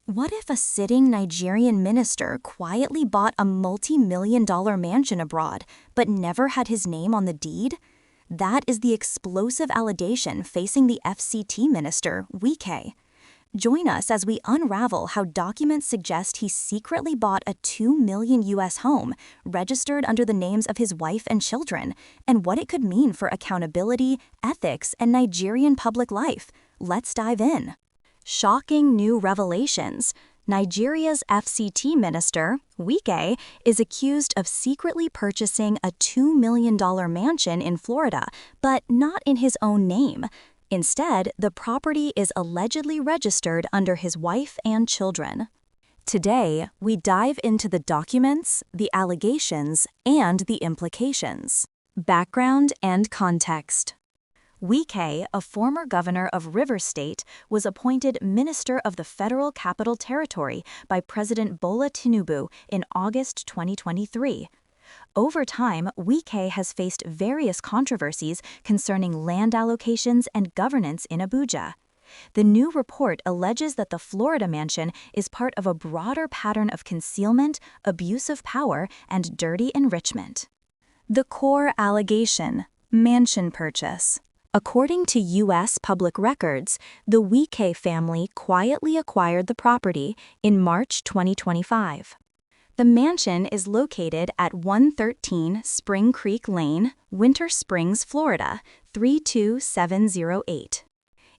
What if a sitting Nigerian minister quietly bought a multi-million-dollar mansion abroad, but never had his name on the deed? That is the explosive allegation facing the FCT Minister Wike. Join us as we unravel how documents suggest he secretly bought a $2 million US home, registered under the names of his wife and children, and what it could mean for accountability, ethics, and Nigerian public life. Let's dive in. Shocking new revelations. Nigeria's FCT Minister, Wike, is accused of secretly purchasing a $2 million mansion in Florida, but not in his own name. Instead, the property is allegedly registered under his wife and children. Today, we dive into the documents, the allegations, and the implications. Background and context. Wike, a former governor of River State, was appointed Minister of the Federal Capital Territory by President Bola Tinubu in August 2023. Over time, Wike has faced various controversies concerning land allocations and governance in Abuja. The new report alleges that the Florida mansion is part of a broader pattern of concealment, abuse of power, and dirty enrichment. The core allegation: mansion purchase. According to U.S. public records, the Wike family quietly acquired the property in March 2025. The mansion is located at 113 Spring Creek Lane, Winter Springs, Florida, 32708.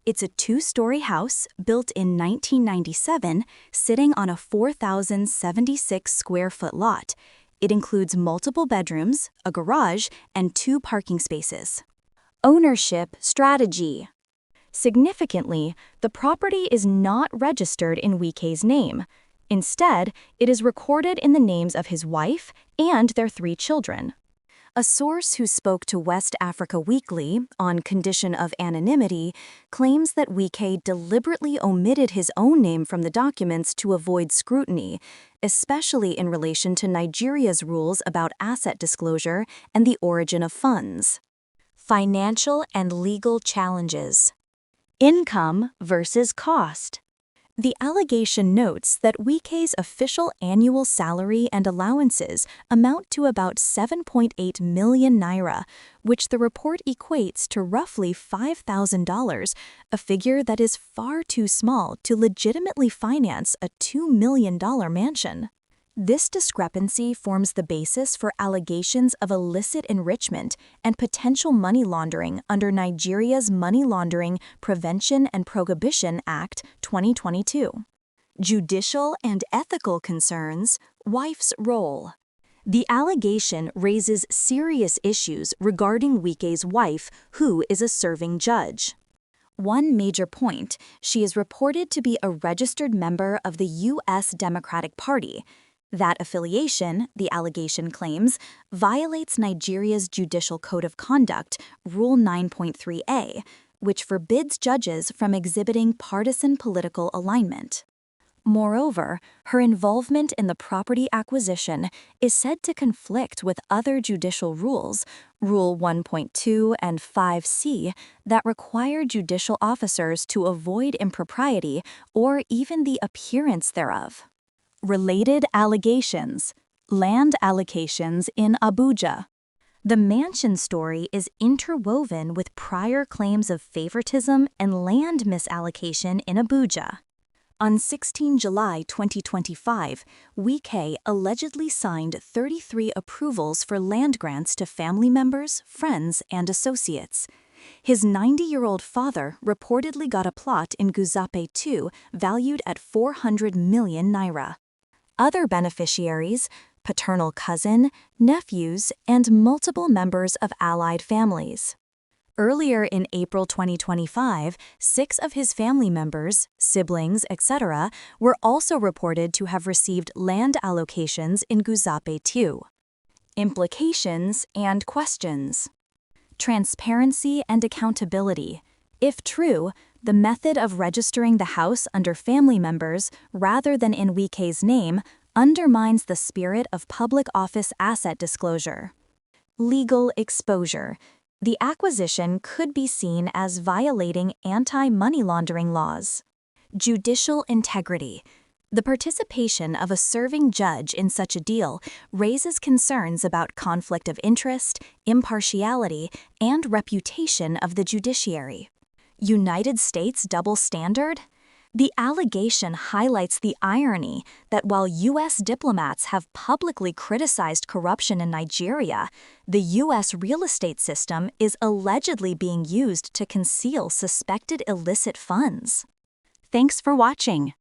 It's a two-story house built in 1997, sitting on a 4,076-square-foot lot. It includes multiple bedrooms, a garage, and 2 parking spaces. Ownership strategy. Significantly, the property is not registered in Wike's name. Instead, it is recorded in the names of his wife and their 3 children. A source who spoke to West Africa Weekly, on condition of anonymity, claims that Wike deliberately omitted his own name from the documents to avoid scrutiny, especially in relation to Nigeria's rules about asset disclosure and the origin of funds. Financial and legal challenges. Income versus cost. The allegation notes that Wike's official annual salary and allowances amount to about 7.8 million naira, which the report equates to roughly $5,000, a figure that is far too small to legitimately finance a $2 million mansion. This discrepancy forms the basis for allegations of illicit enrichment and potential money laundering under Nigeria's Money Laundering Prevention and Prohibition Act 2022. Judicial and ethical concerns. Wife's role. The allegation raises serious issues regarding Wike's wife, who is a serving judge. One major point: she is reported to be a registered member of the U.S. Democratic Party. That affiliation, the allegation claims, violates Nigeria's Judicial Code of Conduct, Rule 9.3a, which forbids judges from exhibiting partisan political alignment. Moreover, her involvement in the property acquisition is said to conflict with other judicial rules, Rule 1.2 and 5c, that require judicial officers to avoid impropriety or even the appearance thereof. Related allegations. Land allocations in Abuja. The mansion story is interwoven with prior claims of favoritism and land misallocation in Abuja. On 16 July 2025, Wike allegedly signed 33 approvals for land grants to family members, friends, and associates. His 90-year-old father reportedly got a plot in Guzape 2 valued at 400 million naira. Other beneficiaries: paternal cousin, nephews, and multiple members of allied families. Earlier in April 2025, 6 of his family members, siblings, etc., were also reported to have received land allocations in Guzape 2. Implications and questions. Transparency and accountability. If true, the method of registering the house under family members rather than in Wike's name undermines the spirit of public office asset disclosure. Legal exposure. The acquisition could be seen as violating anti-money laundering laws. Judicial integrity. The participation of a serving judge in such a deal raises concerns about conflict of interest, impartiality, and reputation of the judiciary. United States double standard? The allegation highlights the irony that while U.S. diplomats have publicly criticized corruption in Nigeria, the U.S. real estate system is allegedly being used to conceal suspected illicit funds. Thanks for watching.